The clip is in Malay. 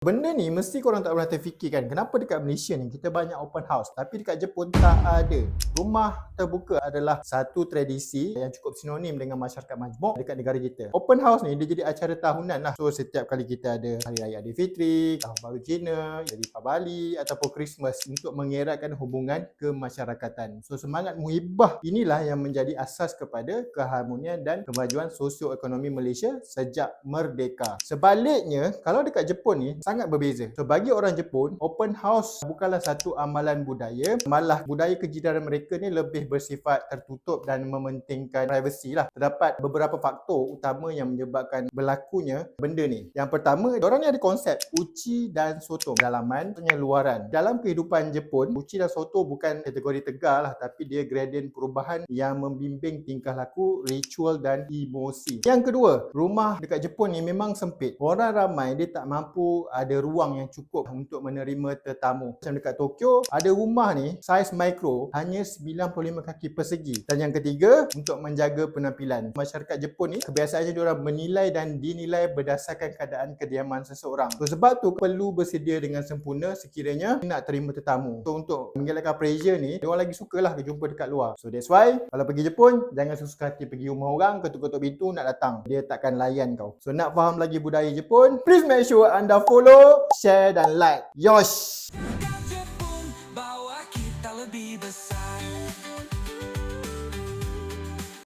Benda ni mesti korang tak pernah terfikirkan kenapa dekat Malaysia ni kita banyak open house tapi dekat Jepun tak ada. Rumah terbuka adalah satu tradisi yang cukup sinonim dengan masyarakat majmuk dekat negara kita. Open house ni dia jadi acara tahunan lah. So setiap kali kita ada Hari Raya Aidilfitri, Tahun Baru Cina, jadi Pabali ataupun Christmas untuk mengeratkan hubungan kemasyarakatan. So semangat muhibah inilah yang menjadi asas kepada keharmonian dan kemajuan sosioekonomi Malaysia sejak merdeka. Sebaliknya, kalau dekat Jepun ni sangat berbeza. So bagi orang Jepun, open house bukanlah satu amalan budaya, malah budaya kejidaran mereka ni lebih bersifat tertutup dan mementingkan privacy lah. Terdapat beberapa faktor utama yang menyebabkan berlakunya benda ni. Yang pertama, orang ni ada konsep uchi dan soto, dalaman, penyeluaran. Dalam kehidupan Jepun, uchi dan soto bukan kategori tegar lah, tapi dia gradien perubahan yang membimbing tingkah laku, ritual dan emosi. Yang kedua, rumah dekat Jepun ni memang sempit. Orang ramai dia tak mampu ada ruang yang cukup untuk menerima tetamu. Macam dekat Tokyo, ada rumah ni saiz mikro hanya 95 kaki persegi. Dan yang ketiga, untuk menjaga penampilan. Masyarakat Jepun ni kebiasaannya diorang menilai dan dinilai berdasarkan keadaan kediaman seseorang. So, sebab tu perlu bersedia dengan sempurna sekiranya nak terima tetamu. So untuk mengelakkan pressure ni, diorang lagi sukalah jumpa dekat luar. So that's why kalau pergi Jepun, jangan suka hati pergi rumah orang, ketuk-ketuk pintu nak datang. Dia takkan layan kau. So nak faham lagi budaya Jepun, please make sure anda follow, share dan like. Yosh!